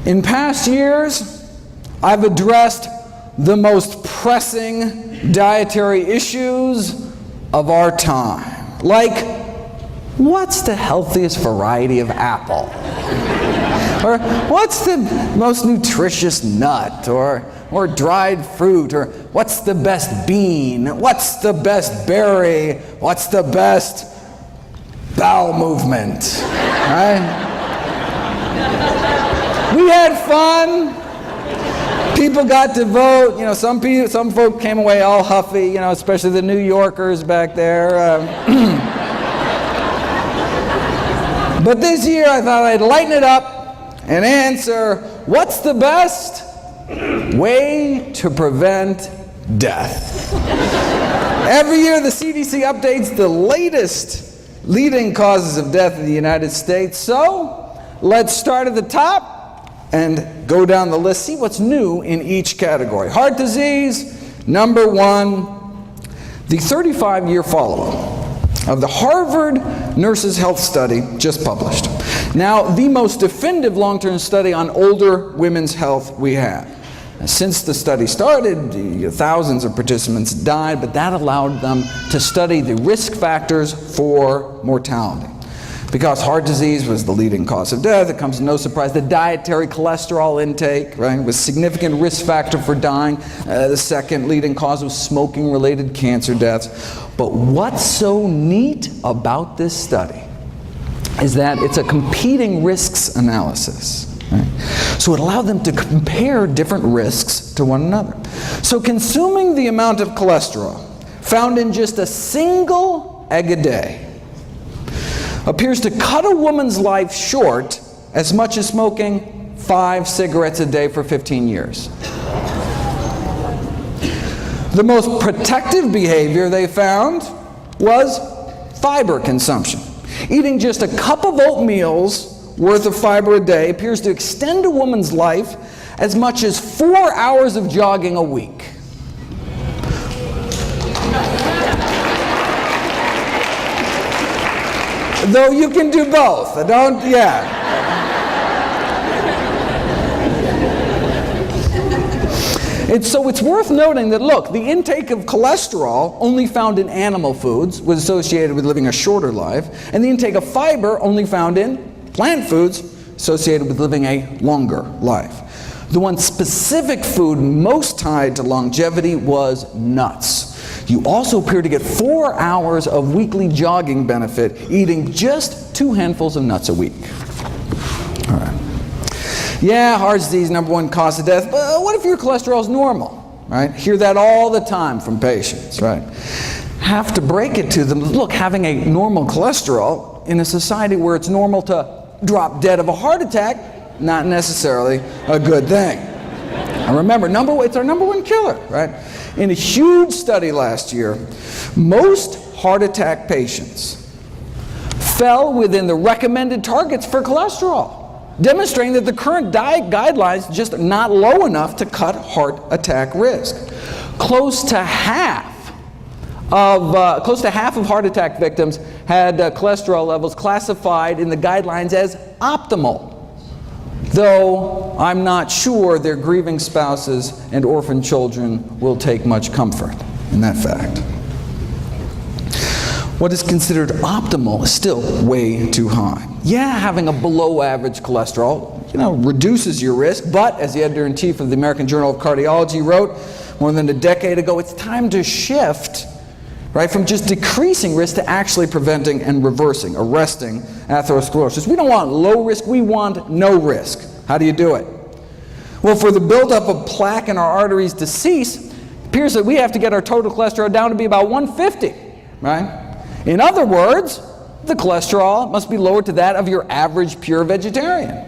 In past years, I've addressed the most pressing dietary issues of our time, like what's the healthiest variety of apple? Or what's the most nutritious nut? Or dried fruit? Or what's the best bean? What's the best berry? What's the best bowel movement? Right? We had fun. People got to vote. You know, some folk came away all huffy. You know, especially the New Yorkers back there. But this year, I thought I'd lighten it up and answer, what's the best way to prevent death? Every year, the CDC updates the latest leading causes of death in the United States. So let's start at the top and go down the list, see what's new in each category. Heart disease, number one, the 35-year follow-up of the Harvard Nurses' Health Study just published. Now, the most definitive long-term study on older women's health we have. Since the study started, thousands of participants died, but that allowed them to study the risk factors for mortality. Because heart disease was the leading cause of death, it comes as no surprise. The dietary cholesterol intake, right, was a significant risk factor for dying. The second leading cause was smoking-related cancer deaths. But what's so neat about this study is that it's a competing risks analysis. Right? So it allowed them to compare different risks to one another. So consuming the amount of cholesterol found in just a single egg a day appears to cut a woman's life short as much as smoking 5 cigarettes a day for 15 years. The most protective behavior they found was fiber consumption. Eating just a cup of oatmeal's worth of fiber a day appears to extend a woman's life as much as 4 hours of jogging a week. Though you can do both. So it's worth noting that, look, the intake of cholesterol only found in animal foods was associated with living a shorter life, and the intake of fiber only found in plant foods associated with living a longer life. The one specific food most tied to longevity was nuts. You also appear to get 4 hours of weekly jogging benefit eating just 2 handfuls of nuts a week. All right. Yeah, heart disease, number one cause of death, but what if your cholesterol is normal, right? Hear that all the time from patients, right? Have to break it to them. Look, having a normal cholesterol in a society where it's normal to drop dead of a heart attack, not necessarily a good thing. And remember, it's our number one killer, right? In a huge study last year, most heart attack patients fell within the recommended targets for cholesterol, demonstrating that the current diet guidelines just are not low enough to cut heart attack risk. Close to half of heart attack victims had cholesterol levels classified in the guidelines as optimal, though I'm not sure their grieving spouses and orphan children will take much comfort in that fact. What is considered optimal is still way too high. Yeah, having a below average cholesterol, reduces your risk, but as the editor-in-chief of the American Journal of Cardiology wrote more than a decade ago, it's time to shift, right, from just decreasing risk to actually preventing and arresting atherosclerosis. We don't want low risk, we want no risk. How do you do it? Well, for the buildup of plaque in our arteries to cease, it appears that we have to get our total cholesterol down to be about 150, right? In other words, the cholesterol must be lowered to that of your average pure vegetarian.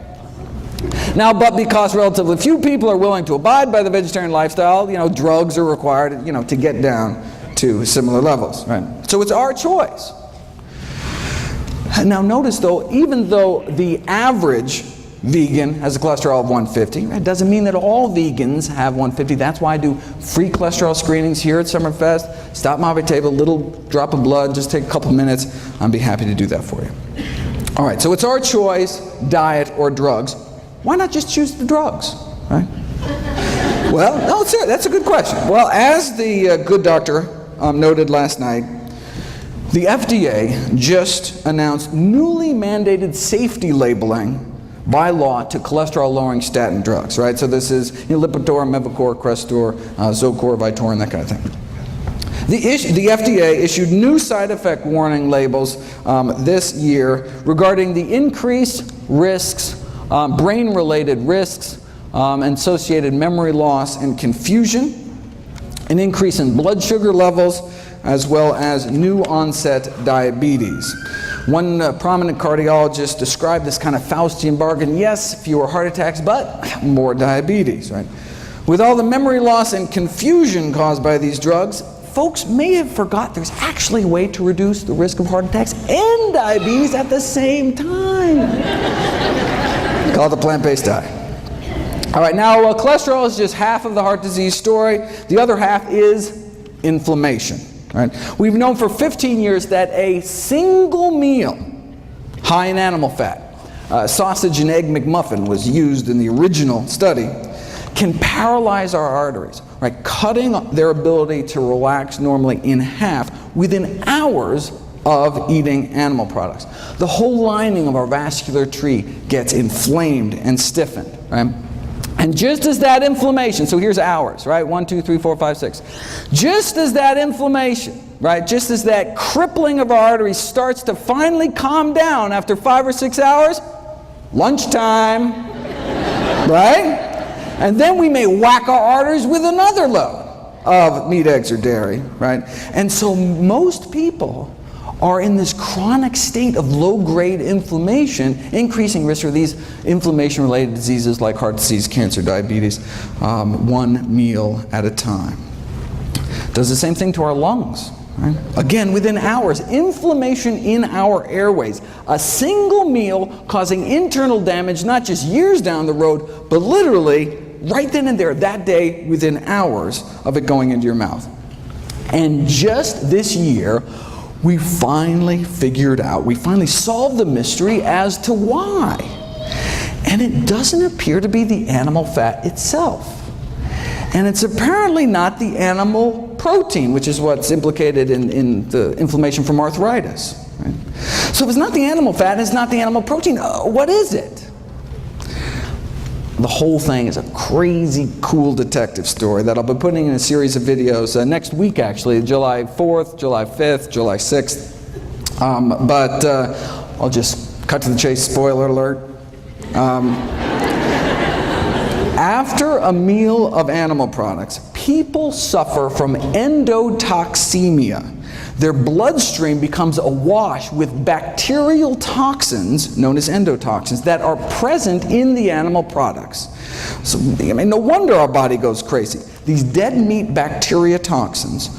Now, but because relatively few people are willing to abide by the vegetarian lifestyle, drugs are required, to get down to similar levels, right? So it's our choice. Now notice though, even though the average vegan has a cholesterol of 150, it doesn't mean that all vegans have 150. That's why I do free cholesterol screenings here at Summerfest. Stop by my table, little drop of blood, just take a couple minutes. I'd be happy to do that for you. All right, so it's our choice, diet or drugs. Why not just choose the drugs, right? Well, no, that's a good question. Well, as the good doctor noted last night, the FDA just announced newly mandated safety labeling by law to cholesterol-lowering statin drugs, right? So this is Lipitor, Mevacor, Crestor, Zocor, Vytorin, that kind of thing. The FDA issued new side effect warning labels this year regarding the increased risks, brain-related risks, associated memory loss and confusion, an increase in blood sugar levels, as well as new onset diabetes. One prominent cardiologist described this kind of Faustian bargain: yes, fewer heart attacks, but more diabetes, right? With all the memory loss and confusion caused by these drugs, folks may have forgot there's actually a way to reduce the risk of heart attacks and diabetes at the same time. Called the plant-based diet. All right, now cholesterol is just half of the heart disease story. The other half is inflammation. Right? We've known for 15 years that a single meal high in animal fat, sausage and egg McMuffin was used in the original study, can paralyze our arteries, right? Cutting their ability to relax normally in half within hours of eating animal products. The whole lining of our vascular tree gets inflamed and stiffened, right? And just as that inflammation, so here's hours, right? 1, 2, 3, 4, 5, 6. Just as that inflammation, right? Just as that crippling of our arteries starts to finally calm down after 5 or 6 hours, lunchtime, right? And then we may whack our arteries with another load of meat, eggs, or dairy, right? And so most people are in this chronic state of low-grade inflammation, increasing risk for these inflammation-related diseases like heart disease, cancer, diabetes, one meal at a time. Does the same thing to our lungs. Right? Again, within hours, inflammation in our airways. A single meal causing internal damage, not just years down the road, but literally right then and there, that day, within hours of it going into your mouth. And just this year, we finally figured out, we finally solved the mystery as to why. And it doesn't appear to be the animal fat itself. And it's apparently not the animal protein, which is what's implicated in the inflammation from arthritis. Right? So if it's not the animal fat, it's not the animal protein, what is it? The whole thing is a crazy, cool detective story that I'll be putting in a series of videos next week, actually, July 4th, July 5th, July 6th. But I'll just cut to the chase, spoiler alert. After a meal of animal products, people suffer from endotoxemia. Their bloodstream becomes awash with bacterial toxins, known as endotoxins, that are present in the animal products. So, no wonder our body goes crazy. These dead meat bacteria toxins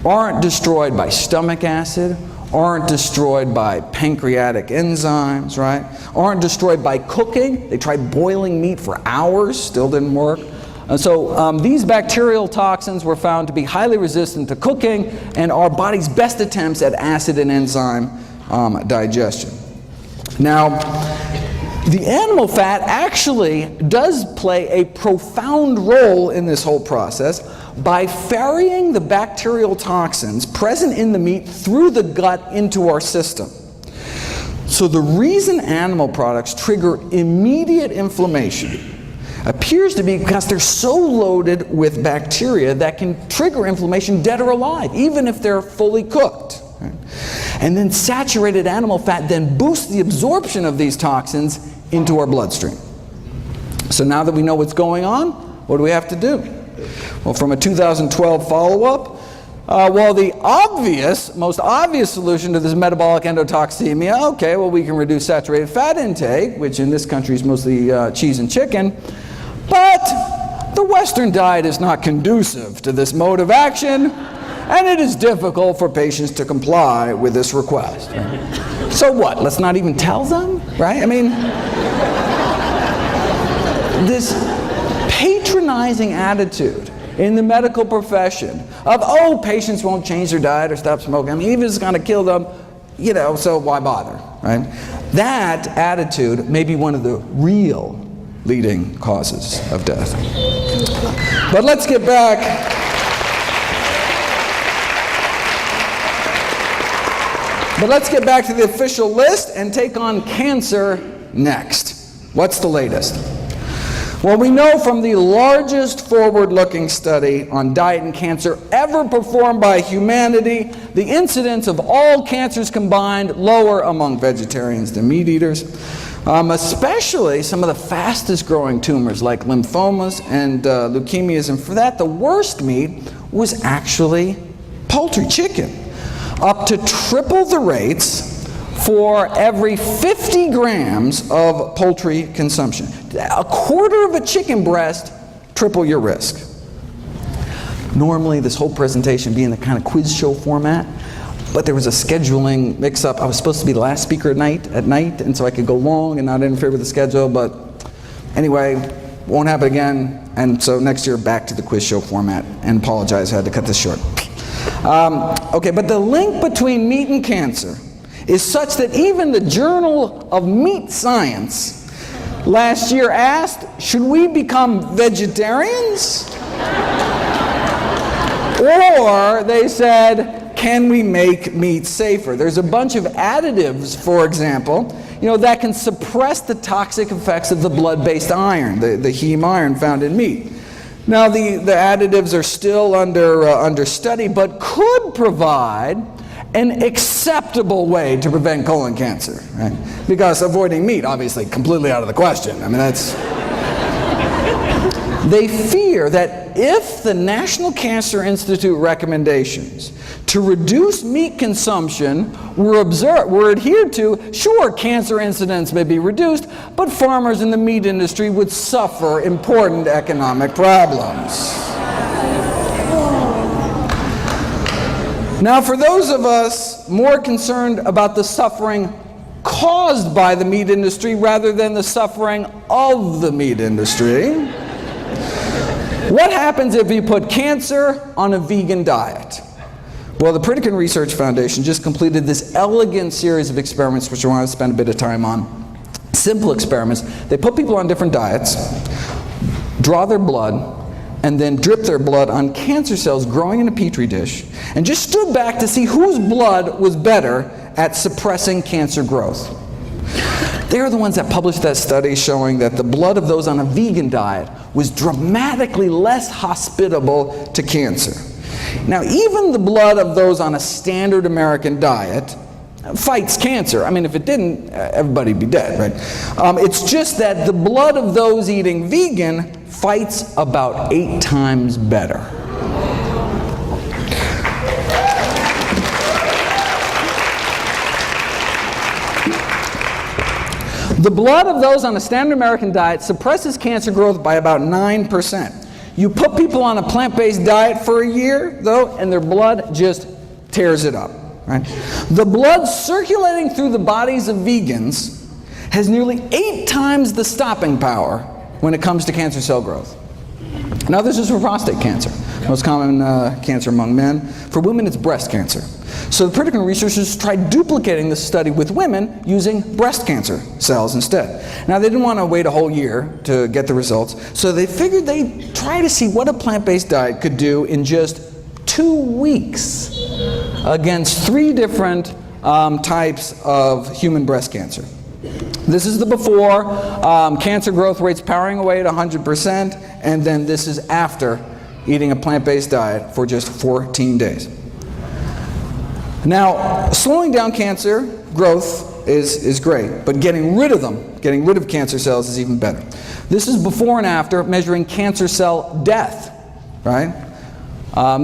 aren't destroyed by stomach acid, aren't destroyed by pancreatic enzymes, right? Aren't destroyed by cooking. They tried boiling meat for hours, still didn't work. And so these bacterial toxins were found to be highly resistant to cooking and our body's best attempts at acid and enzyme digestion. Now, the animal fat actually does play a profound role in this whole process by ferrying the bacterial toxins present in the meat through the gut into our system. So the reason animal products trigger immediate inflammation appears to be because they're so loaded with bacteria that can trigger inflammation dead or alive, even if they're fully cooked. Right? And then saturated animal fat then boosts the absorption of these toxins into our bloodstream. So now that we know what's going on, what do we have to do? Well, from a 2012 follow-up, the most obvious solution to this metabolic endotoxemia, okay, well, we can reduce saturated fat intake, which in this country is mostly cheese and chicken, but the Western diet is not conducive to this mode of action, and it is difficult for patients to comply with this request. Right? So what? Let's not even tell them, right? I mean, this patronizing attitude in the medical profession of, oh, patients won't change their diet or stop smoking, I mean, even if it's going to kill them, so why bother, right? That attitude may be one of the real leading causes of death. But let's get back. But let's get back to the official list and take on cancer next. What's the latest? Well, we know from the largest forward-looking study on diet and cancer ever performed by humanity, the incidence of all cancers combined lower among vegetarians than meat eaters, especially some of the fastest growing tumors like lymphomas and leukemias. And for that, the worst meat was actually poultry, chicken. Up to triple the rates for every 50 grams of poultry consumption. A quarter of a chicken breast, triple your risk. Normally, this whole presentation being the kind of quiz show format, but there was a scheduling mix-up. I was supposed to be the last speaker at night, and so I could go long and not interfere with the schedule, but anyway, won't happen again, and so next year back to the quiz show format, and apologize, I had to cut this short. Okay, but the link between meat and cancer is such that even the Journal of Meat Science last year asked, should we become vegetarians? Or they said, can we make meat safer? There's a bunch of additives, for example, that can suppress the toxic effects of the blood-based iron, the heme iron found in meat. Now, the additives are still under study, but could provide an acceptable way to prevent colon cancer, right? Because avoiding meat, obviously, completely out of the question. I mean, that's... They fear that if the National Cancer Institute recommendations to reduce meat consumption were adhered to, sure, cancer incidence may be reduced, but farmers in the meat industry would suffer important economic problems. Now, for those of us more concerned about the suffering caused by the meat industry rather than the suffering of the meat industry, what happens if you put cancer on a vegan diet? Well, the Pritikin Research Foundation just completed this elegant series of experiments, which I want to spend a bit of time on. Simple experiments. They put people on different diets, draw their blood, and then drip their blood on cancer cells growing in a petri dish, and just stood back to see whose blood was better at suppressing cancer growth. They're the ones that published that study showing that the blood of those on a vegan diet was dramatically less hospitable to cancer. Now, even the blood of those on a standard American diet fights cancer. I mean, if it didn't, everybody'd be dead, right? It's just that the blood of those eating vegan fights about 8 times better. The blood of those on a standard American diet suppresses cancer growth by about 9%. You put people on a plant-based diet for a year, though, and their blood just tears it up. Right? The blood circulating through the bodies of vegans has nearly 8 times the stopping power when it comes to cancer cell growth. Now, this is for prostate cancer, most common cancer among men. For women, it's breast cancer. So the Pritikin researchers tried duplicating this study with women using breast cancer cells instead. Now, they didn't want to wait a whole year to get the results, so they figured they'd try to see what a plant-based diet could do in just 2 weeks against 3 different types of human breast cancer. This is the before, cancer growth rates powering away at 100%, and then this is after eating a plant-based diet for just 14 days. Now, slowing down cancer growth is great, but getting rid of them, getting rid of cancer cells is even better. This is before and after measuring cancer cell death, right?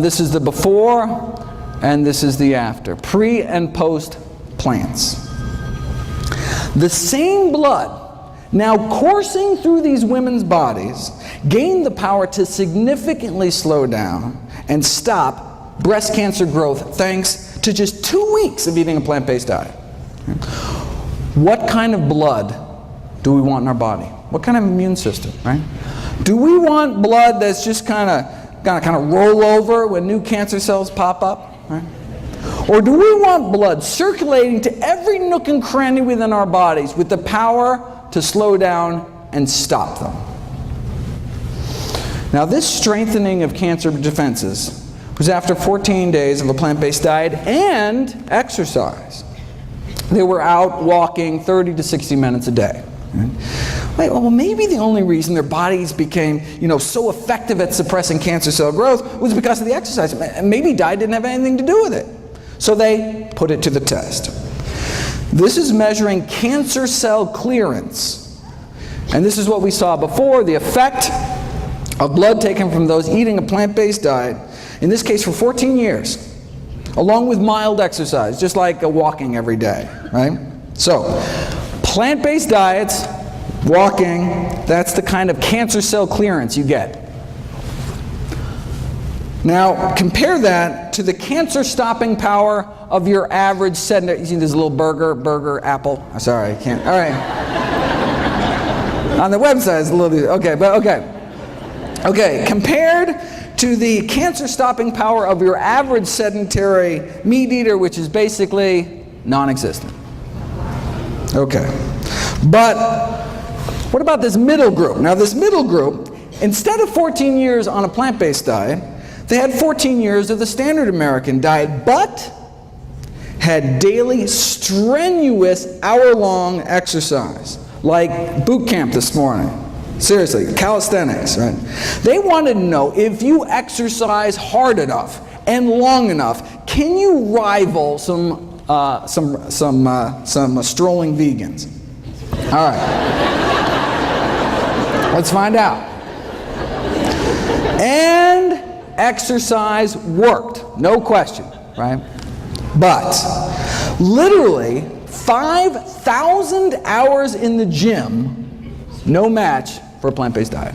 This is the before, and this is the after, pre and post plants. The same blood now coursing through these women's bodies gained the power to significantly slow down and stop breast cancer growth thanks to just 2 weeks of eating a plant-based diet. What kind of blood do we want in our body? What kind of immune system, right? Do we want blood that's just kind of roll over when new cancer cells pop up, right? Or do we want blood circulating to every nook and cranny within our bodies with the power to slow down and stop them? Now, this strengthening of cancer defenses was after 14 days of a plant-based diet and exercise. They were out walking 30 to 60 minutes a day. Right? Well, maybe the only reason their bodies became, so effective at suppressing cancer cell growth was because of the exercise. Maybe diet didn't have anything to do with it. So they put it to the test. This is measuring cancer cell clearance. And this is what we saw before, the effect of blood taken from those eating a plant-based diet, in this case for 14 years, along with mild exercise, just like walking every day, right? So, plant-based diets, walking, that's the kind of cancer cell clearance you get. Now, compare that to the cancer-stopping power of your average sedentary. You see this little burger, apple? Oh, sorry, I can't. All right. On the website, it's a little, okay, but okay. Okay, compared to the cancer-stopping power of your average sedentary meat eater, which is basically non-existent. Okay. But what about this middle group? Now, this middle group, instead of 14 years on a plant-based diet, they had 14 years of the standard American diet, but had daily strenuous hour-long exercise, like boot camp this morning. Seriously, calisthenics, right? They wanted to know, if you exercise hard enough and long enough, can you rival some strolling vegans? All right. Let's find out. And exercise worked, no question, right? But literally 5,000 hours in the gym, no match for a plant-based diet.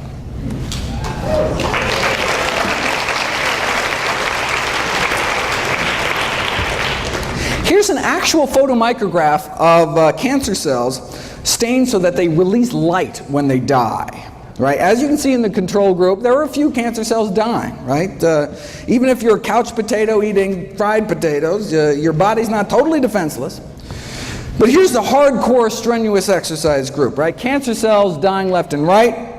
Here's an actual photomicrograph of cancer cells stained so that they release light when they die. Right? As you can see in the control group, there are a few cancer cells dying, right? Even if you're a couch potato eating fried potatoes, your body's not totally defenseless. But here's the hardcore strenuous exercise group, right? Cancer cells dying left and right,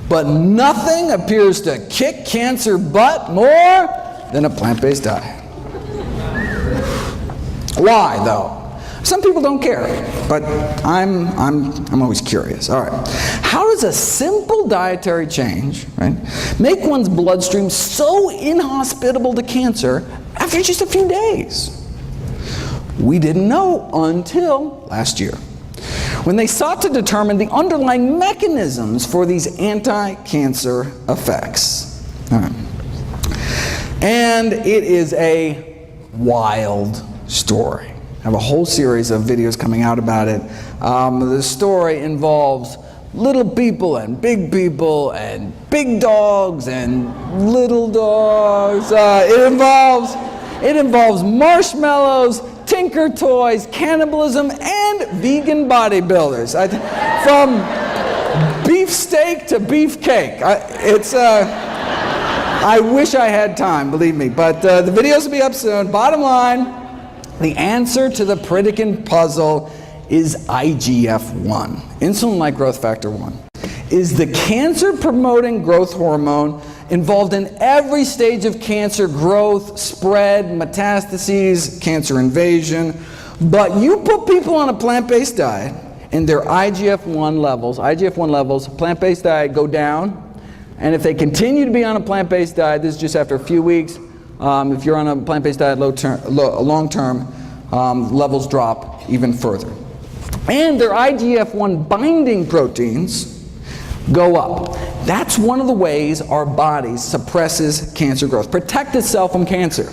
but nothing appears to kick cancer butt more than a plant-based diet. Why, though? Some people don't care, but I'm always curious. All right, how does a simple dietary change, right, make one's bloodstream so inhospitable to cancer after just a few days? We didn't know until last year, when they sought to determine the underlying mechanisms for these anti-cancer effects. All right. And it is a wild story. I have a whole series of videos coming out about it. The story involves little people and big dogs and little dogs. It involves marshmallows, Tinker Toys, cannibalism, and vegan bodybuilders. From beefsteak to beefcake. I wish I had time, believe me. But the videos will be up soon. Bottom line, the answer to the Pritikin puzzle is IGF-1, insulin-like growth factor 1. Is the cancer-promoting growth hormone involved in every stage of cancer growth, spread, metastases, cancer invasion. But you put people on a plant-based diet, and their IGF-1 levels, plant-based diet, go down. And if they continue to be on a plant-based diet, this is just after a few weeks, if you're on a plant-based diet long-term, levels drop even further. And their IGF-1 binding proteins go up. That's one of the ways our body suppresses cancer growth. Protect itself from cancer.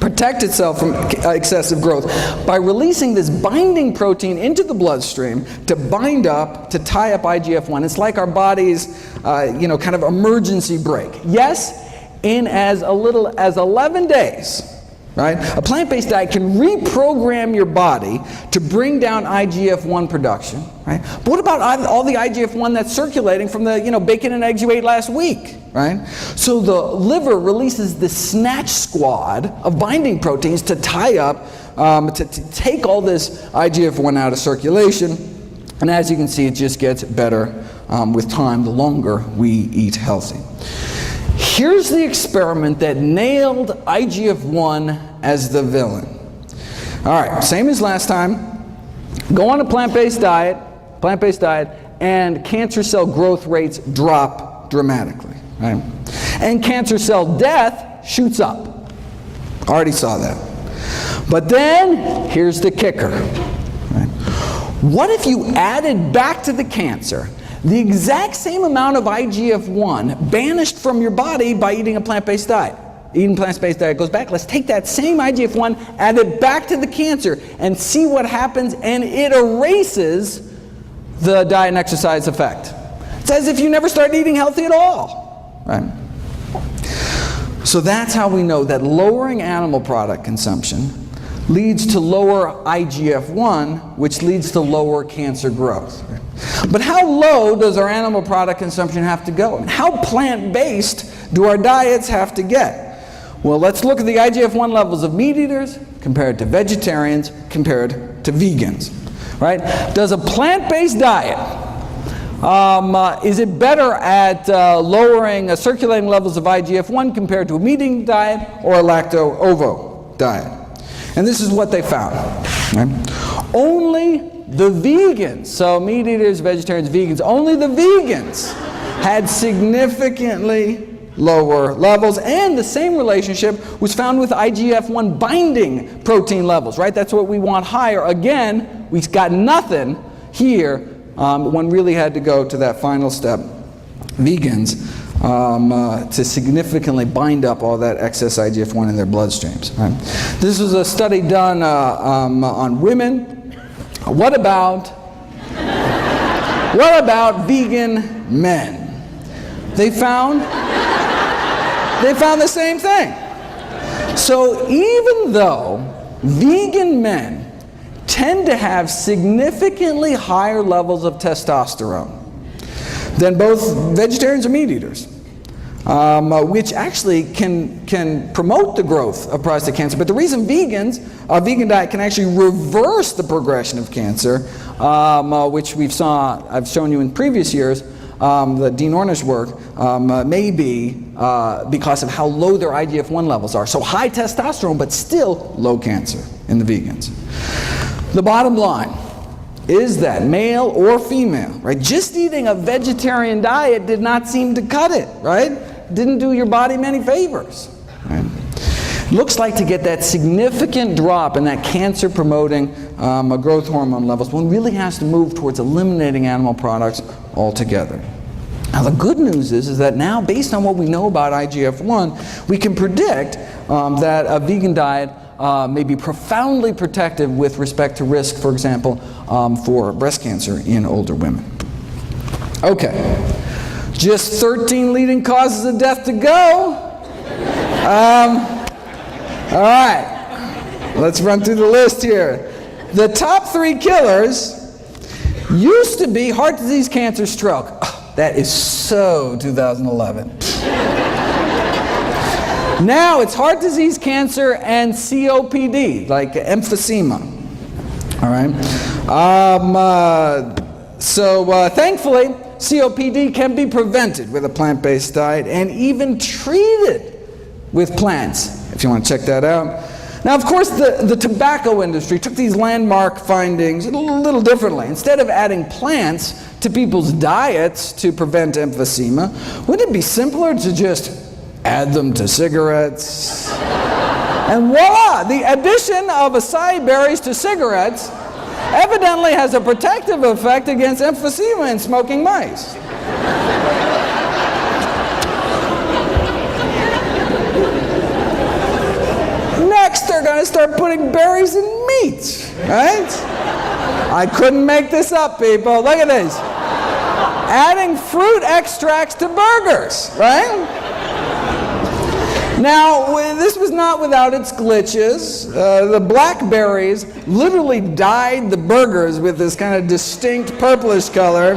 Protect itself from excessive growth by releasing this binding protein into the bloodstream to bind up, to tie up IGF-1. It's like our body's, kind of emergency brake. Yes, in as little as 11 days, right? A plant-based diet can reprogram your body to bring down IGF-1 production, right? But what about all the IGF-1 that's circulating from the bacon and eggs you ate last week, right? So the liver releases the snatch squad of binding proteins to tie up, to take all this IGF-1 out of circulation. And as you can see, it just gets better with time the longer we eat healthy. Here's the experiment that nailed IGF-1 as the villain. All right, same as last time. Go on a plant-based diet, and cancer cell growth rates drop dramatically, right? And cancer cell death shoots up. Already saw that. But then, here's the kicker. Right? What if you added back to the cancer the exact same amount of IGF-1 banished from your body by eating a plant-based diet? Eating plant-based diet goes back. Let's take that same IGF-1, add it back to the cancer, and see what happens, and it erases the diet and exercise effect. It's as if you never started eating healthy at all, right? So that's how we know that lowering animal product consumption leads to lower IGF-1, which leads to lower cancer growth. But how low does our animal product consumption have to go? How plant-based do our diets have to get? Well, let's look at the IGF-1 levels of meat eaters compared to vegetarians compared to vegans, right? Does a plant-based diet, is it better at lowering circulating levels of IGF-1 compared to a meat-eating diet or a lacto-ovo diet? And this is what they found. Right? Only the vegans, so meat eaters, vegetarians, vegans, only the vegans had significantly lower levels, and the same relationship was found with IGF-1 binding protein levels, right? That's what we want higher. Again, we got nothing here. One really had to go to that final step, vegans, to significantly bind up all that excess IGF-1 in their bloodstreams. Right? This was a study done on women. What about vegan men? They found the same thing. So even though vegan men tend to have significantly higher levels of testosterone than both vegetarians or meat eaters, which actually can promote the growth of prostate cancer. But the reason a vegan diet can actually reverse the progression of cancer, which I've shown you in previous years, the Dean Ornish work, may be because of how low their IGF-1 levels are. So high testosterone, but still low cancer in the vegans. The bottom line is that male or female, right? Just eating a vegetarian diet did not seem to cut it, right? Didn't do your body many favors. Right? Looks like to get that significant drop in that cancer-promoting growth hormone levels, one really has to move towards eliminating animal products altogether. Now the good news is that now, based on what we know about IGF-1, we can predict that a vegan diet may be profoundly protective with respect to risk, for example, for breast cancer in older women. Okay, just 13 leading causes of death to go. All right, let's run through the list here. The top 3 killers used to be heart disease, cancer, stroke. Oh, that is so 2011. Now it's heart disease, cancer, and COPD, like emphysema. All right. Thankfully, COPD can be prevented with a plant-based diet and even treated with plants, if you want to check that out. Now, of course, the tobacco industry took these landmark findings a little differently. Instead of adding plants to people's diets to prevent emphysema, wouldn't it be simpler to just add them to cigarettes? And voila, the addition of acai berries to cigarettes evidently has a protective effect against emphysema in smoking mice. Next, they're going to start putting berries in meat, right? I couldn't make this up, people. Look at this. Adding fruit extracts to burgers, right? Now, this was not without its glitches. The blackberries literally dyed the burgers with this kind of distinct purplish color,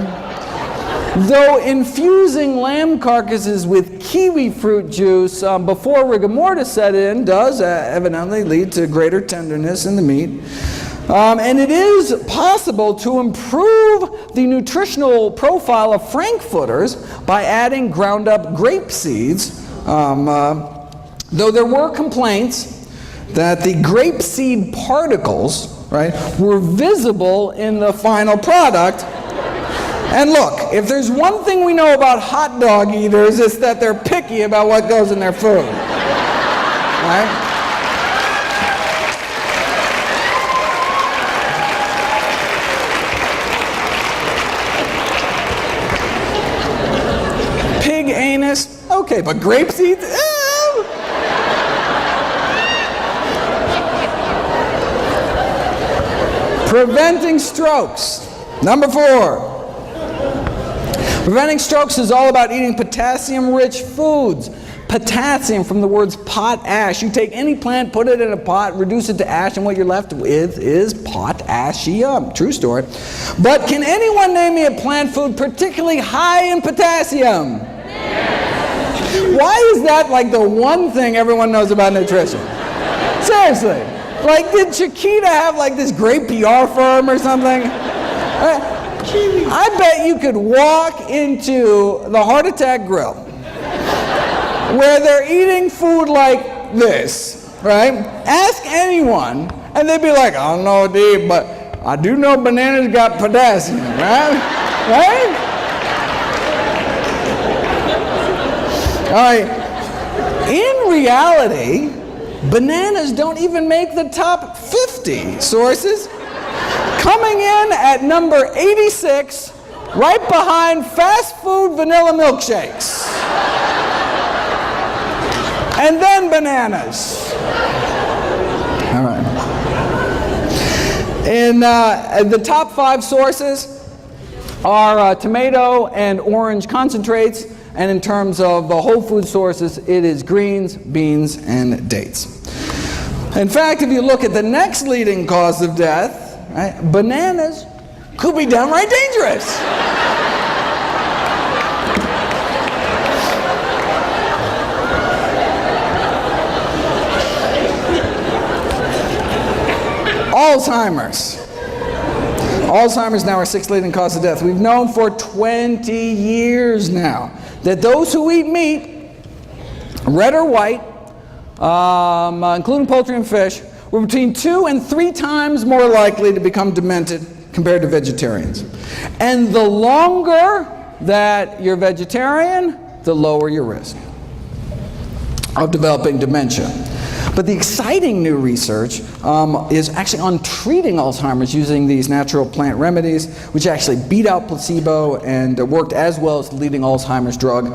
though infusing lamb carcasses with kiwi fruit juice before rigor mortis set in does evidently lead to greater tenderness in the meat. And it is possible to improve the nutritional profile of frankfurters by adding ground up grape seeds, though there were complaints that the grape seed particles, right, were visible in the final product. And look, if there's one thing we know about hot dog eaters, it's that they're picky about what goes in their food, right? Pig anus, okay, but grape seeds? Preventing strokes. Number 4. Preventing strokes is all about eating potassium-rich foods. Potassium from the words potash. You take any plant, put it in a pot, reduce it to ash, and what you're left with is potassium. True story. But can anyone name me a plant food particularly high in potassium? Why is that like the one thing everyone knows about nutrition? Seriously. Like, did Chiquita have like this great PR firm or something? I bet you could walk into the Heart Attack Grill where they're eating food like this, right? Ask anyone, and they'd be like, I don't know, Dave, but I do know bananas got potassium, right? Right? All right. In reality, bananas don't even make the top 50 sources. Coming in at number 86, right behind fast food vanilla milkshakes. And then bananas. All right. In the top 5 sources are tomato and orange concentrates, and in terms of the whole food sources, it is greens, beans, and dates. In fact, if you look at the next leading cause of death, right, bananas could be downright dangerous. Alzheimer's. Alzheimer's now our 6th leading cause of death. We've known for 20 years now that those who eat meat, red or white, including poultry and fish, were between 2 and 3 times more likely to become demented compared to vegetarians. And the longer that you're vegetarian, the lower your risk of developing dementia. But the exciting new research is actually on treating Alzheimer's using these natural plant remedies, which actually beat out placebo and worked as well as the leading Alzheimer's drug.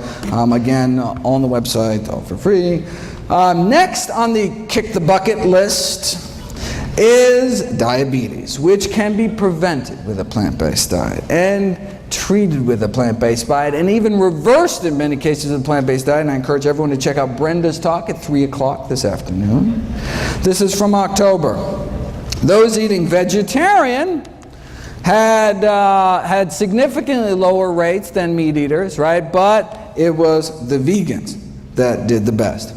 Again, on the website, all for free. Next on the kick the bucket list is diabetes, which can be prevented with a plant-based diet and treated with a plant-based diet and even reversed in many cases with a plant-based diet. And I encourage everyone to check out Brenda's talk at 3 o'clock this afternoon. This is from October. Those eating vegetarian had significantly lower rates than meat eaters, right? But it was the vegans that did the best.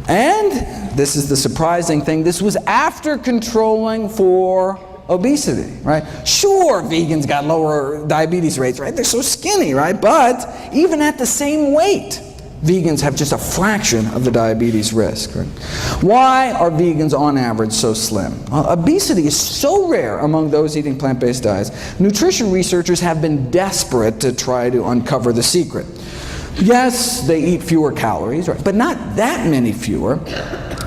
And this is the surprising thing, this was after controlling for obesity, right? Sure, vegans got lower diabetes rates, right? They're so skinny, right? But even at the same weight, vegans have just a fraction of the diabetes risk, right? Why are vegans on average so slim? Obesity is so rare among those eating plant-based diets. Nutrition researchers have been desperate to try to uncover the secret. Yes, they eat fewer calories, right? But not that many fewer.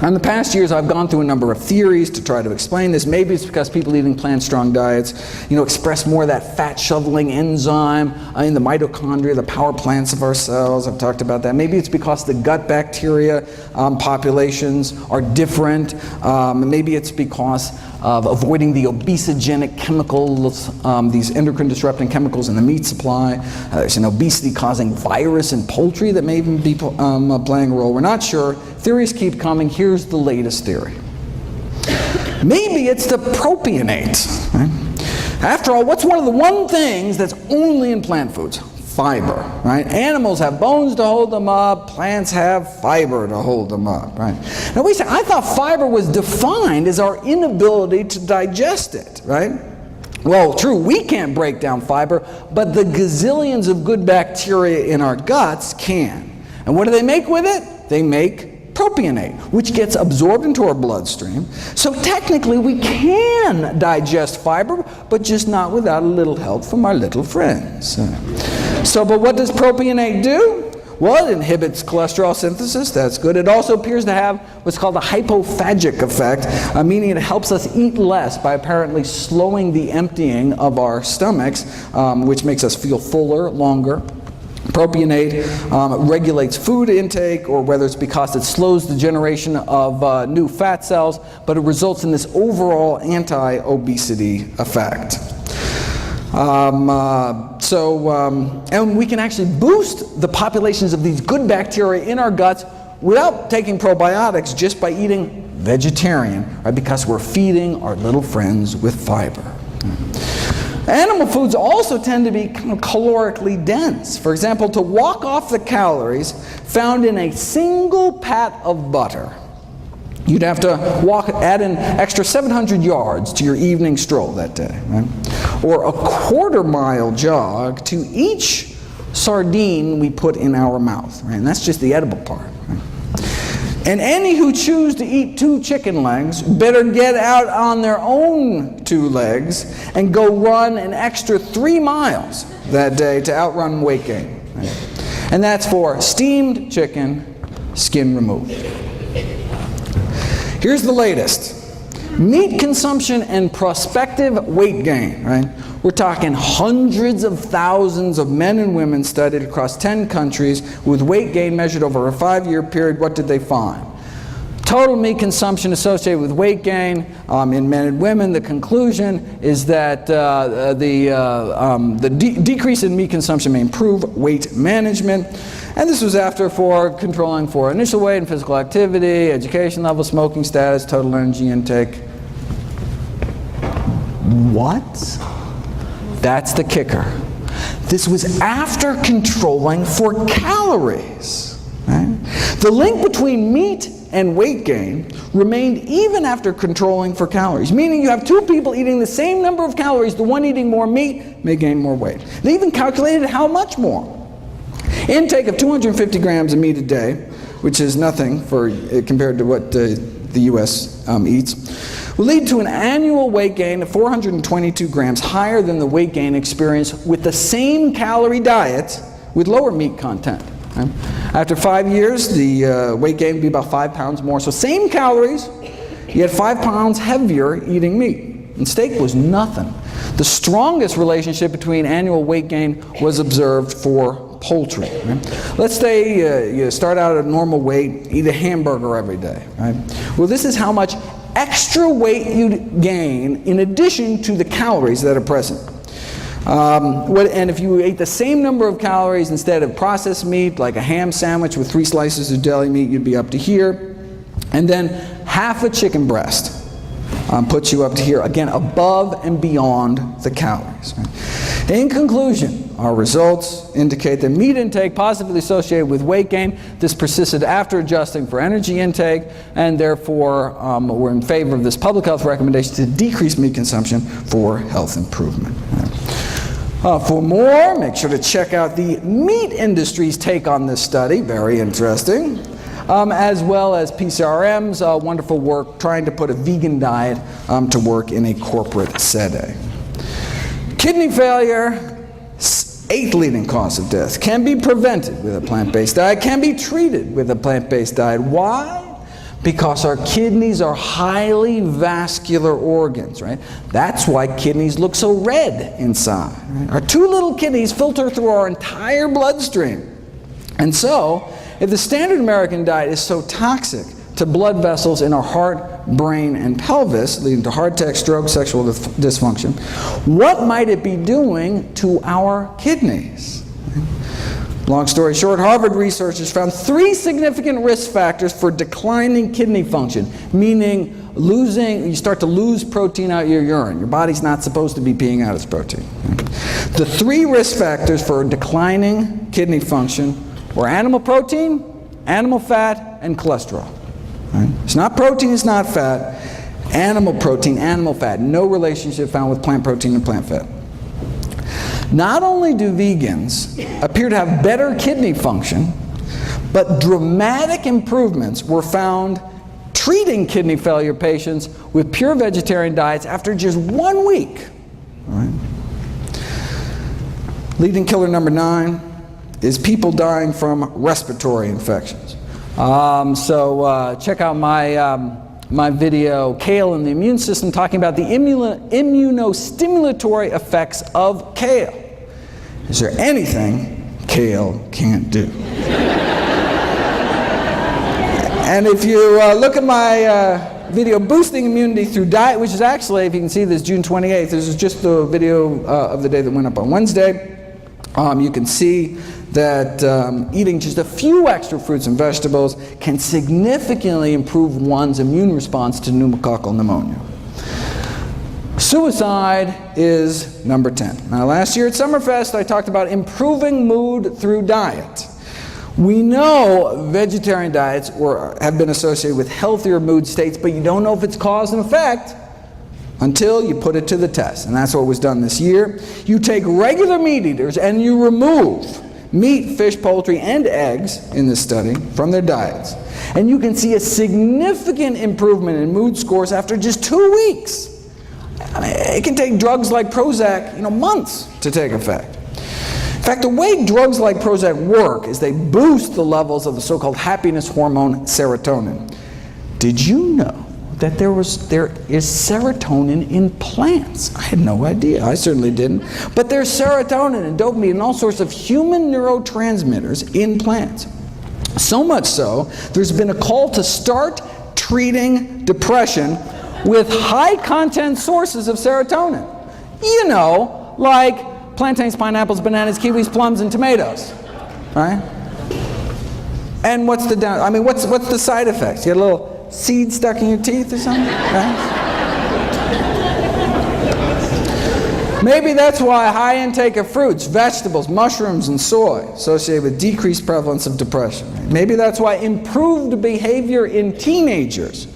In the past years, I've gone through a number of theories to try to explain this. Maybe it's because people eating plant-strong diets, express more of that fat-shoveling enzyme in the mitochondria, the power plants of our cells. I've talked about that. Maybe it's because the gut bacteria populations are different. Maybe it's because of avoiding the obesogenic chemicals, these endocrine-disrupting chemicals in the meat supply. There's an obesity-causing virus in poultry that may even be playing a role. We're not sure. Theories keep coming. Here's the latest theory. Maybe it's the propionate. Right? After all, what's one of the one things that's only in plant foods? Fiber, right? Animals have bones to hold them up. Plants have fiber to hold them up, right? Now we say, I thought fiber was defined as our inability to digest it, right? Well, true, we can't break down fiber, but the gazillions of good bacteria in our guts can. And what do they make with it? They make propionate, which gets absorbed into our bloodstream. So technically we can digest fiber, but just not without a little help from our little friends. But what does propionate do? Well, it inhibits cholesterol synthesis. That's good. It also appears to have what's called a hypophagic effect, meaning it helps us eat less by apparently slowing the emptying of our stomachs, which makes us feel fuller longer. Propionate regulates food intake, or whether it's because it slows the generation of new fat cells, but it results in this overall anti-obesity effect. And we can actually boost the populations of these good bacteria in our guts without taking probiotics, just by eating vegetarian, right? Because we're feeding our little friends with fiber. Animal foods also tend to be kind of calorically dense. For example, to walk off the calories found in a single pat of butter, you'd have to add an extra 700 yards to your evening stroll that day, right? Or a quarter-mile jog to each sardine we put in our mouth, right? And that's just the edible part, right? And any who choose to eat 2 chicken legs better get out on their own 2 legs and go run an extra 3 miles that day to outrun weight gain, right? And that's for steamed chicken, skin removed. Here's the latest. Meat consumption and prospective weight gain, right? We're talking hundreds of thousands of men and women studied across 10 countries with weight gain measured over a 5-year period. What did they find? Total meat consumption associated with weight gain in men and women. The conclusion is that the decrease in meat consumption may improve weight management. And this was after controlling for initial weight and physical activity, education level, smoking status, total energy intake. What? That's the kicker. This was after controlling for calories. Right? The link between meat and weight gain remained even after controlling for calories, meaning you have 2 people eating the same number of calories, the one eating more meat may gain more weight. They even calculated how much more. Intake of 250 grams of meat a day, which is nothing compared to what the U.S. Eats, will lead to an annual weight gain of 422 grams, higher than the weight gain experienced with the same calorie diet with lower meat content. Right? After 5 years, the weight gain would be about 5 pounds more. So same calories, yet 5 pounds heavier eating meat. And steak was nothing. The strongest relationship between annual weight gain was observed for poultry. Right? Let's say you start out at a normal weight, eat a hamburger every day. Right? Well, this is how much extra weight you'd gain in addition to the calories that are present. And if you ate the same number of calories instead of processed meat, like a ham sandwich with 3 slices of deli meat, you'd be up to here. And then half a chicken breast puts you up to here, again, above and beyond the calories. Right? In conclusion, our results indicate that meat intake positively associated with weight gain. This persisted after adjusting for energy intake, and therefore we're in favor of this public health recommendation to decrease meat consumption for health improvement. For more, make sure to check out the meat industry's take on this study, very interesting, as well as PCRM's wonderful work trying to put a vegan diet to work in a corporate setting. Kidney failure, 8th leading cause of death, can be prevented with a plant-based diet, can be treated with a plant-based diet. Why? Because our kidneys are highly vascular organs, right? That's why kidneys look so red inside. Right? Our 2 little kidneys filter through our entire bloodstream. And so, if the standard American diet is so toxic to blood vessels in our heart, brain, and pelvis, leading to heart attack, stroke, sexual dysfunction, what might it be doing to our kidneys? Long story short, Harvard researchers found 3 significant risk factors for declining kidney function, meaning you start to lose protein out of your urine. Your body's not supposed to be peeing out its protein. The 3 risk factors for declining kidney function were animal protein, animal fat, and cholesterol. Right? It's not protein, it's not fat. Animal protein, animal fat. No relationship found with plant protein and plant fat. Not only do vegans appear to have better kidney function, but dramatic improvements were found treating kidney failure patients with pure vegetarian diets after just 1 week. All right. Leading killer number 9 is people dying from respiratory infections. Check out my video, Kale and the Immune System, talking about the immunostimulatory effects of kale. Is there anything kale can't do? And if you look at my video, Boosting Immunity Through Diet, which is actually, if you can see this, June 28th, this is just the video of the day that went up on Wednesday. You can see that eating just a few extra fruits and vegetables can significantly improve one's immune response to pneumococcal pneumonia. Suicide is number 10. Now, last year at Summerfest, I talked about improving mood through diet. We know vegetarian diets have been associated with healthier mood states, but you don't know if it's cause and effect until you put it to the test. And that's what was done this year. You take regular meat eaters and you remove meat, fish, poultry, and eggs in this study from their diets. And you can see a significant improvement in mood scores after just 2 weeks. I mean, it can take drugs like Prozac, months to take effect. In fact, the way drugs like Prozac work is they boost the levels of the so-called happiness hormone serotonin. Did you know that there is serotonin in plants? I had no idea. I certainly didn't. But there's serotonin and dopamine and all sorts of human neurotransmitters in plants. So much so, there's been a call to start treating depression with high-content sources of serotonin. Like plantains, pineapples, bananas, kiwis, plums, and tomatoes. Right? And what's the side effects? You get a little seed stuck in your teeth or something? Right? Maybe that's why high intake of fruits, vegetables, mushrooms, and soy associated with decreased prevalence of depression. Right? Maybe that's why improved behavior in teenagers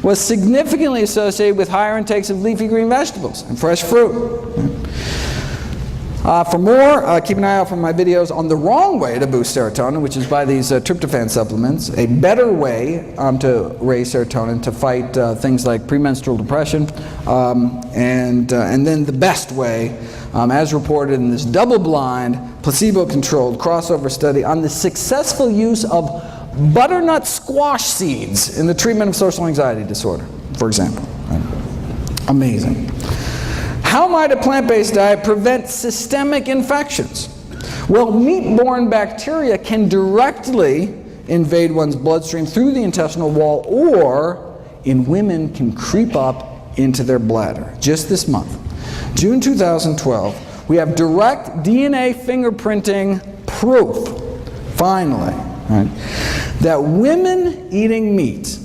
was significantly associated with higher intakes of leafy green vegetables and fresh fruit. Right? For more, keep an eye out for my videos on the wrong way to boost serotonin, which is by these tryptophan supplements, a better way to raise serotonin to fight things like premenstrual depression, and then the best way, as reported in this double-blind, placebo-controlled crossover study on the successful use of butternut squash seeds in the treatment of social anxiety disorder, for example. Right? Amazing. How might a plant-based diet prevent systemic infections? Well, meat-borne bacteria can directly invade one's bloodstream through the intestinal wall, or in women can creep up into their bladder. Just this month, June 2012, we have direct DNA fingerprinting proof, finally, right, that women eating meat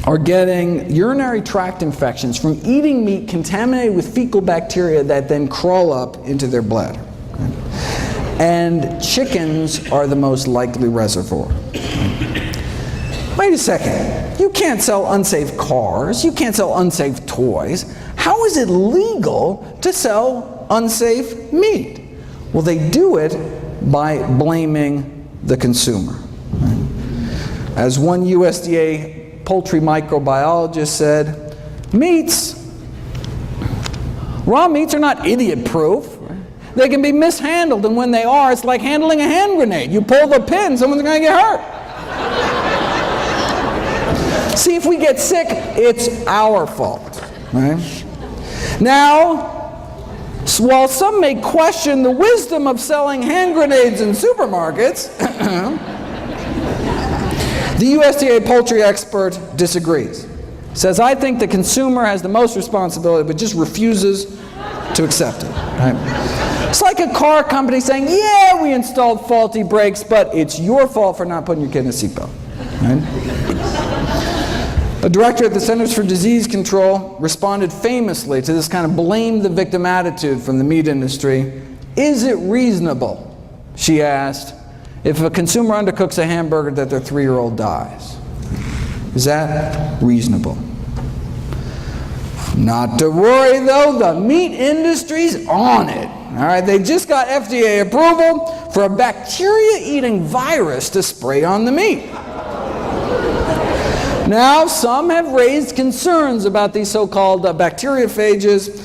are getting urinary tract infections from eating meat contaminated with fecal bacteria that then crawl up into their bladder. Right? And chickens are the most likely reservoir. Wait a second. You can't sell unsafe cars. You can't sell unsafe toys. How is it legal to sell unsafe meat? Well, they do it by blaming the consumer. Right? As one USDA poultry microbiologist said, raw meats are not idiot-proof. They can be mishandled, and when they are, it's like handling a hand grenade. You pull the pin, someone's going to get hurt. See, if we get sick, it's our fault. Right? Now, while some may question the wisdom of selling hand grenades in supermarkets, the USDA poultry expert disagrees. Says, I think the consumer has the most responsibility, but just refuses to accept it. Right? It's like a car company saying, yeah, we installed faulty brakes, but it's your fault for not putting your kid in a seatbelt. Right? A director at the Centers for Disease Control responded famously to this kind of blame the victim attitude from the meat industry. Is it reasonable, she asked, if a consumer undercooks a hamburger that their 3-year-old dies? Is that reasonable? Not to worry though, the meat industry's on it. All right, they just got FDA approval for a bacteria-eating virus to spray on the meat. Now, some have raised concerns about these so-called bacteriophages,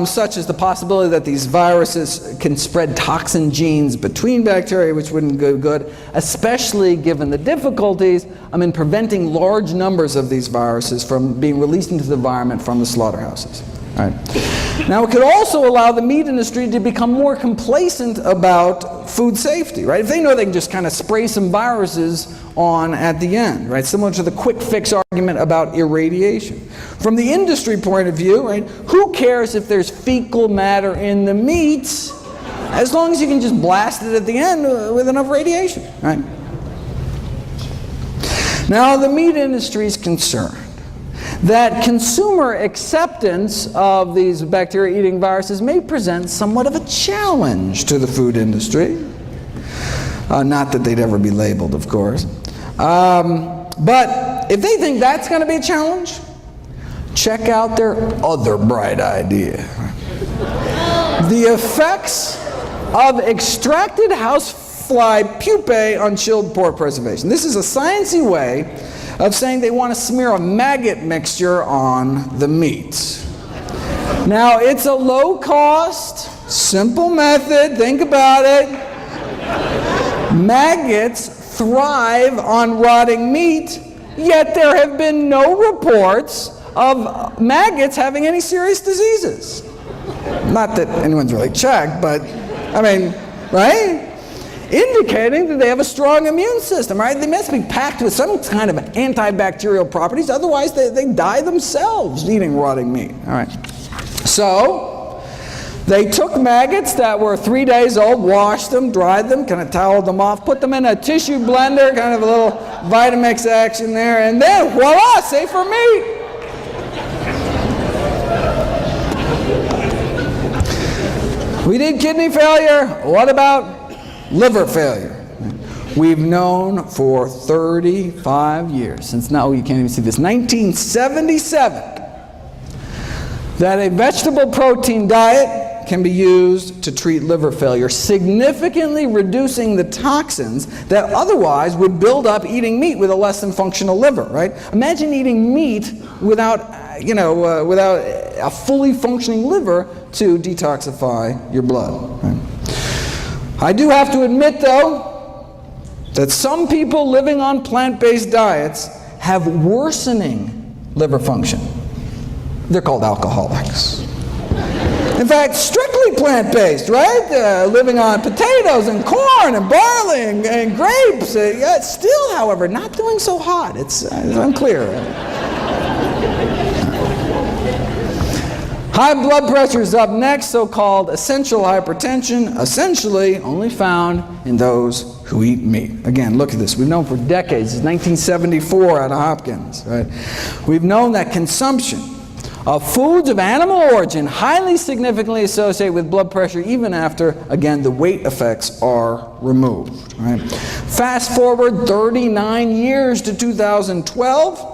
such as the possibility that these viruses can spread toxin genes between bacteria, which wouldn't go good, especially given the difficulties in preventing large numbers of these viruses from being released into the environment from the slaughterhouses. All right. Now, it could also allow the meat industry to become more complacent about food safety, right? If they know they can just kind of spray some viruses on at the end, right? Similar to the quick fix argument about irradiation. From the industry point of view, right, who cares if there's fecal matter in the meats, as long as you can just blast it at the end with enough radiation, right? Now, the meat industry is concerned that consumer acceptance of these bacteria-eating viruses may present somewhat of a challenge to the food industry. Not that they'd ever be labeled, of course. But if they think that's going to be a challenge, check out their other bright idea. The effects of extracted housefly pupae on chilled pork preservation. This is a sciencey way of saying they want to smear a maggot mixture on the meat. Now, it's a low-cost, simple method. Think about it. Maggots thrive on rotting meat, yet there have been no reports of maggots having any serious diseases. Not that anyone's really checked, but, I mean, right? Indicating that they have a strong immune system, right? They must be packed with some kind of antibacterial properties, otherwise they die themselves eating rotting meat. All right. So, they took maggots that were 3 days old, washed them, dried them, kind of toweled them off, put them in a tissue blender, kind of a little Vitamix action there, and then voila, safer meat. We did kidney failure. What about liver failure? We've known for 35 years, since now you can't even see this, 1977, that a vegetable protein diet can be used to treat liver failure, significantly reducing the toxins that otherwise would build up eating meat with a less than functional liver, right? Imagine eating meat without without a fully functioning liver to detoxify your blood. Right? I do have to admit, though, that some people living on plant-based diets have worsening liver function. They're called alcoholics. In fact, strictly plant-based, right? Living on potatoes and corn and barley and grapes. Still, however, not doing so hot. It's unclear. High blood pressure is up next, so-called essential hypertension, essentially only found in those who eat meat. Again, look at this. We've known for decades, it's 1974 out of Hopkins. Right? We've known that consumption of foods of animal origin highly significantly associate with blood pressure even after, again, the weight effects are removed. Right? Fast forward 39 years to 2012,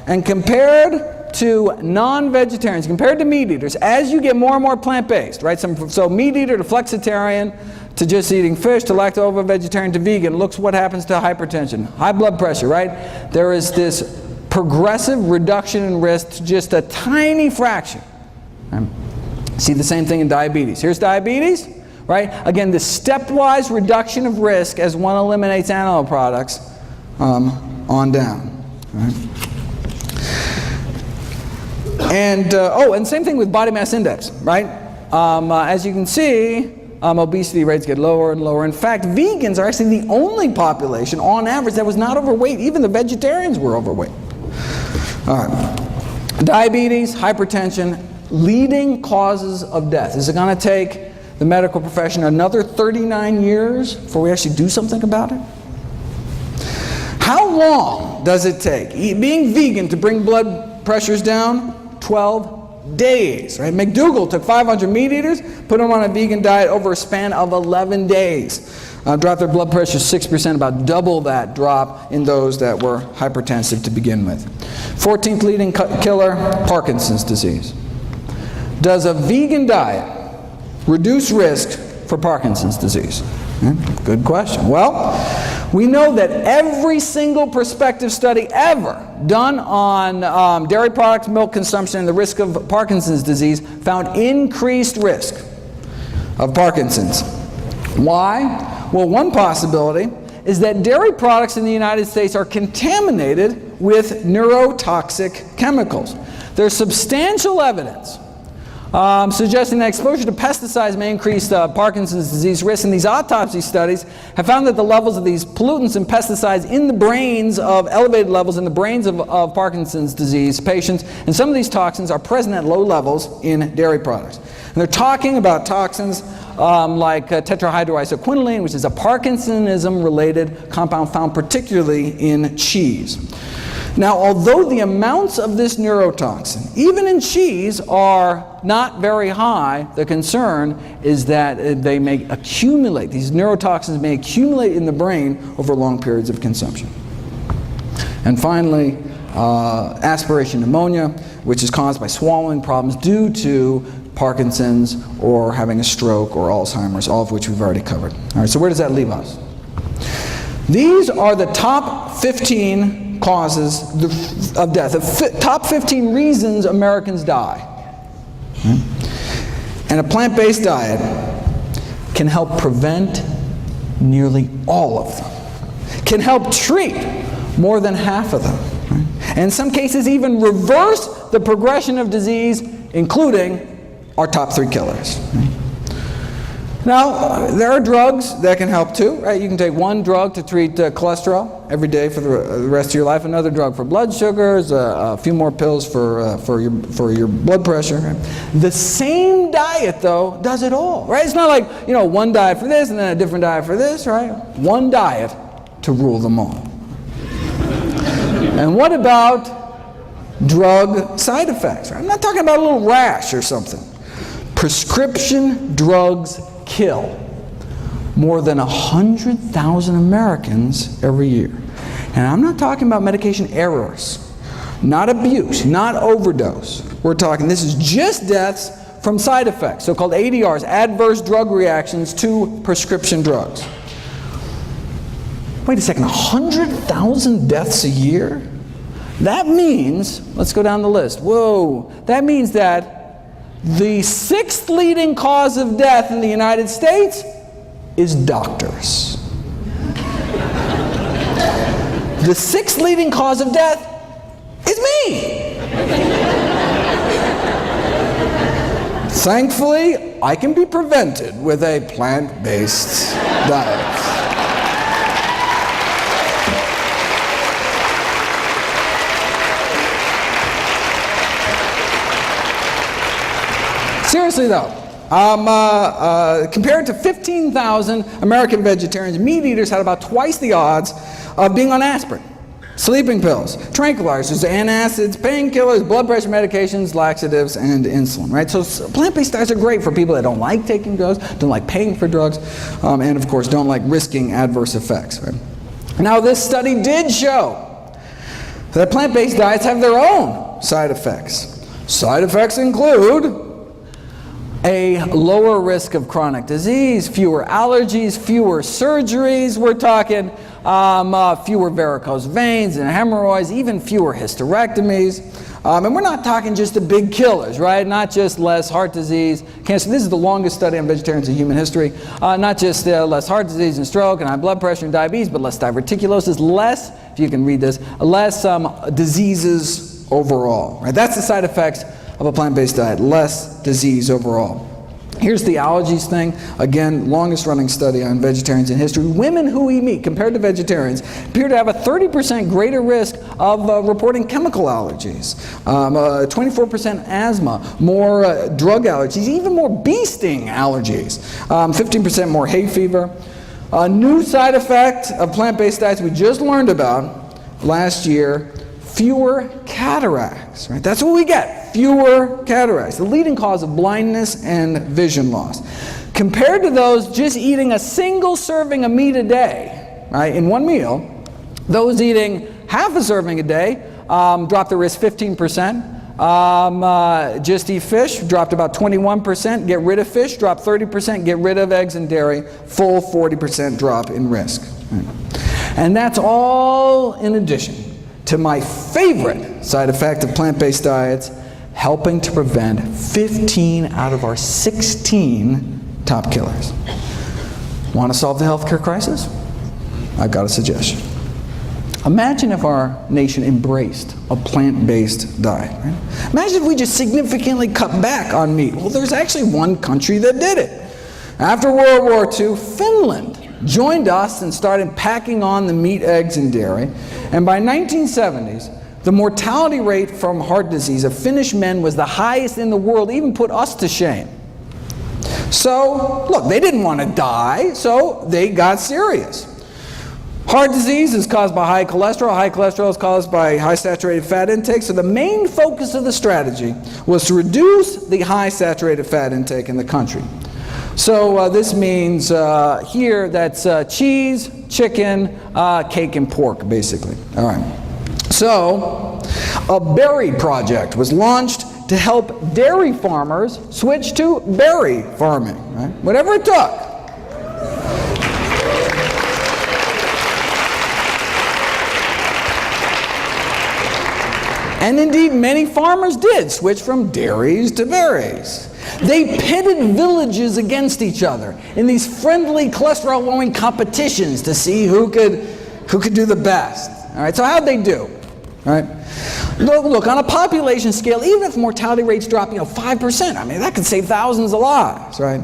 and compared to non-vegetarians, compared to meat eaters, as you get more and more plant-based, right? So meat eater to flexitarian, to just eating fish, to lacto-vegetarian to vegan, looks what happens to hypertension, high blood pressure, right? There is this progressive reduction in risk to just a tiny fraction. Right? See the same thing in diabetes. Here's diabetes, right? Again, the stepwise reduction of risk as one eliminates animal products on down. Right? And and same thing with body mass index, right? As you can see, obesity rates get lower and lower. In fact, vegans are actually the only population, on average, that was not overweight. Even the vegetarians were overweight. All right. Diabetes, hypertension, leading causes of death. Is it going to take the medical profession another 39 years before we actually do something about it? How long does it take being vegan to bring blood pressures down? 12 days, right? McDougall took 500 meat eaters, put them on a vegan diet over a span of 11 days. Dropped their blood pressure 6%, about double that drop in those that were hypertensive to begin with. 14th leading killer, Parkinson's disease. Does a vegan diet reduce risk for Parkinson's disease? Good question. Well, we know that every single prospective study ever done on dairy products, milk consumption, and the risk of Parkinson's disease found increased risk of Parkinson's. Why? Well, one possibility is that dairy products in the United States are contaminated with neurotoxic chemicals. There's substantial evidence suggesting that exposure to pesticides may increase Parkinson's disease risk, and these autopsy studies have found that the levels of these pollutants and pesticides in the brains of elevated levels in the brains of Parkinson's disease patients, and some of these toxins are present at low levels in dairy products. And they're talking about toxins like tetrahydroisoquinoline, which is a Parkinsonism-related compound found particularly in cheese. Now, although the amounts of this neurotoxin, even in cheese, are not very high, the concern is that they may accumulate. These neurotoxins may accumulate in the brain over long periods of consumption. And finally, aspiration pneumonia, which is caused by swallowing problems due to Parkinson's or having a stroke or Alzheimer's, all of which we've already covered. All right, so where does that leave us? These are the top 15 causes of death, the top 15 reasons Americans die. And a plant-based diet can help prevent nearly all of them, can help treat more than half of them, and in some cases even reverse the progression of disease, including our top 3 killers. Now, there are drugs that can help too, right? You can take one drug to treat cholesterol every day for the rest of your life, another drug for blood sugars, a few more pills for your blood pressure. Right? The same diet, though, does it all, right? It's not like, one diet for this and then a different diet for this, right? One diet to rule them all. And what about drug side effects? Right? I'm not talking about a little rash or something. Prescription drugs kill more than 100,000 Americans every year. And I'm not talking about medication errors, not abuse, not overdose. We're talking, this is just deaths from side effects, so-called ADRs, adverse drug reactions to prescription drugs. Wait a second, 100,000 deaths a year? That means, let's go down the list. Whoa, that means that the 6th leading cause of death in the United States is doctors. The 6th leading cause of death is me. Thankfully, I can be prevented with a plant-based diet. Seriously though, compared to 15,000 American vegetarians, meat eaters had about twice the odds of being on aspirin, sleeping pills, tranquilizers, antacids, painkillers, blood pressure medications, laxatives, and insulin, right? So plant-based diets are great for people that don't like taking drugs, don't like paying for drugs, and of course don't like risking adverse effects, right? Now this study did show that plant-based diets have their own side effects. Side effects include a lower risk of chronic disease, fewer allergies, fewer surgeries. We're talking fewer varicose veins and hemorrhoids, even fewer hysterectomies. And we're not talking just the big killers, right? Not just less heart disease, cancer. This is the longest study on vegetarians in human history. Not just less heart disease and stroke and high blood pressure and diabetes, but less diverticulosis, less, if you can read this, less diseases overall, right? That's the side effects of a plant-based diet, less disease overall. Here's the allergies thing. Again, longest running study on vegetarians in history. Women who eat meat compared to vegetarians appear to have a 30% greater risk of reporting chemical allergies, 24% asthma, more drug allergies, even more bee sting allergies, 15% more hay fever. A new side effect of plant-based diets we just learned about last year, fewer cataracts, right? That's what we get, fewer cataracts, the leading cause of blindness and vision loss. Compared to those just eating a single serving of meat a day, right, in one meal, those eating half a serving a day dropped the risk 15%. Just eat fish, dropped about 21%. Get rid of fish, dropped 30%. Get rid of eggs and dairy, full 40% drop in risk. Right. And that's all in addition to my favorite side effect of plant-based diets, helping to prevent 15 out of our 16 top killers. Want to solve the healthcare crisis? I've got a suggestion. Imagine if our nation embraced a plant-based diet. Right? Imagine if we just significantly cut back on meat. Well, there's actually one country that did it. After World War II, Finland joined us and started packing on the meat, eggs, and dairy. And by 1970s, the mortality rate from heart disease of Finnish men was the highest in the world, even put us to shame. So, look, they didn't want to die, so they got serious. Heart disease is caused by high cholesterol. High cholesterol is caused by high saturated fat intake. So the main focus of the strategy was to reduce the high saturated fat intake in the country. So this means here that's cheese, chicken, cake, and pork, basically. All right. So a berry project was launched to help dairy farmers switch to berry farming, right? Whatever it took. And indeed, many farmers did switch from dairies to berries. They pitted villages against each other in these friendly cholesterol-lowering competitions to see who could do the best. All right, so how'd they do? All right, look, on a population scale, even if mortality rates drop, 5%, I mean, that could save thousands of lives, right?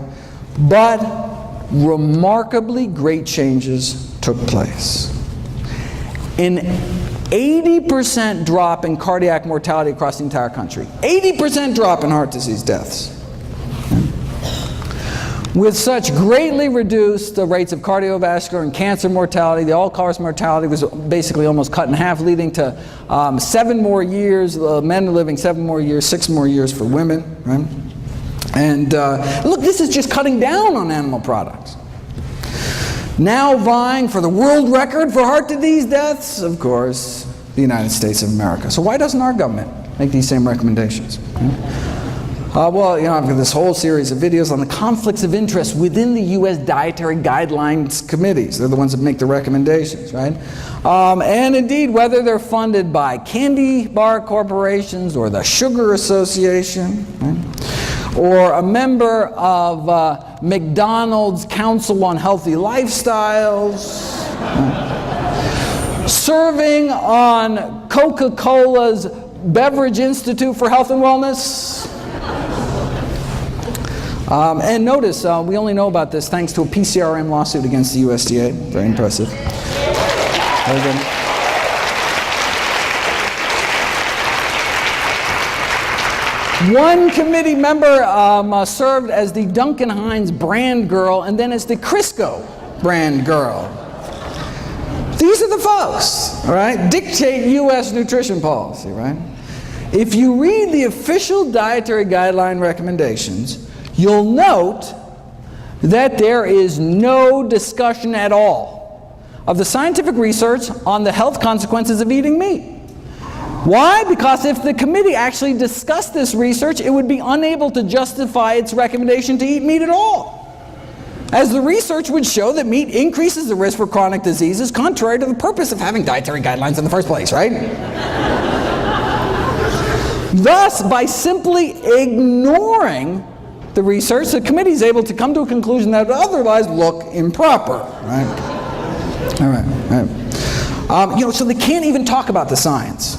But remarkably great changes took place. An 80% drop in cardiac mortality across the entire country. 80% drop in heart disease deaths. With such greatly reduced rates of cardiovascular and cancer mortality, the all-cause mortality was basically almost cut in half, leading to 7 more years, men are living 7 more years, 6 more years for women, right? And look, this is just cutting down on animal products. Now vying for the world record for heart disease deaths, of course, the United States of America. So why doesn't our government make these same recommendations? Well, I've got this whole series of videos on the conflicts of interest within the U.S. Dietary Guidelines Committees. They're the ones that make the recommendations, right? And indeed, whether they're funded by candy bar corporations or the Sugar Association, right? Or a member of McDonald's Council on Healthy Lifestyles, right? Serving on Coca-Cola's Beverage Institute for Health and Wellness. And notice, we only know about this thanks to a PCRM lawsuit against the USDA. Very impressive. Very good. One committee member served as the Duncan Hines brand girl and then as the Crisco brand girl. These are the folks, all right, dictate U.S. nutrition policy, right? If you read the official dietary guideline recommendations, you'll note that there is no discussion at all of the scientific research on the health consequences of eating meat. Why? Because if the committee actually discussed this research, it would be unable to justify its recommendation to eat meat at all, as the research would show that meat increases the risk for chronic diseases, contrary to the purpose of having dietary guidelines in the first place, right? Thus, by simply ignoring the research, the committee is able to come to a conclusion that would otherwise look improper, right? All right. So they can't even talk about the science.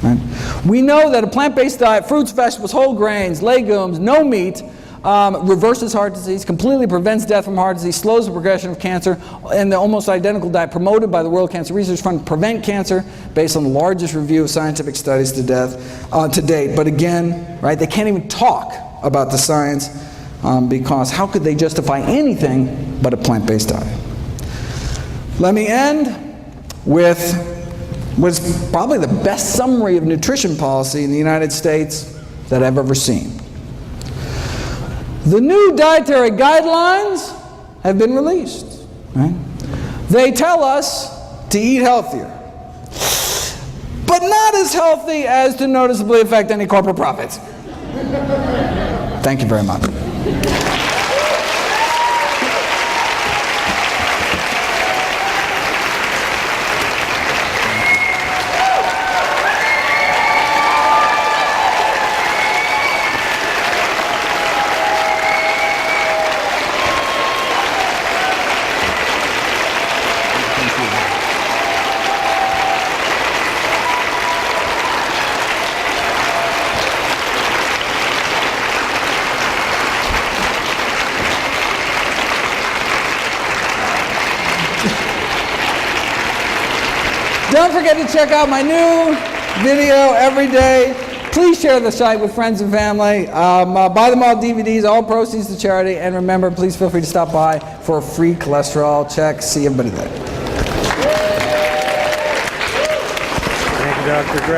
Right? We know that a plant-based diet, fruits, vegetables, whole grains, legumes, no meat, reverses heart disease, completely prevents death from heart disease, slows the progression of cancer, and the almost identical diet promoted by the World Cancer Research Fund prevent cancer based on the largest review of scientific studies to date. But again, right, they can't even talk about the science because how could they justify anything but a plant-based diet? Let me end with what's probably the best summary of nutrition policy in the United States that I've ever seen. The new dietary guidelines have been released. Right? They tell us to eat healthier, but not as healthy as to noticeably affect any corporate profits. Thank you very much. Don't forget to check out my new video every day. Please share the site with friends and family. Buy them all DVDs, all proceeds to charity. And remember, please feel free to stop by for a free cholesterol check. See everybody there. Thank you, Dr. Gray.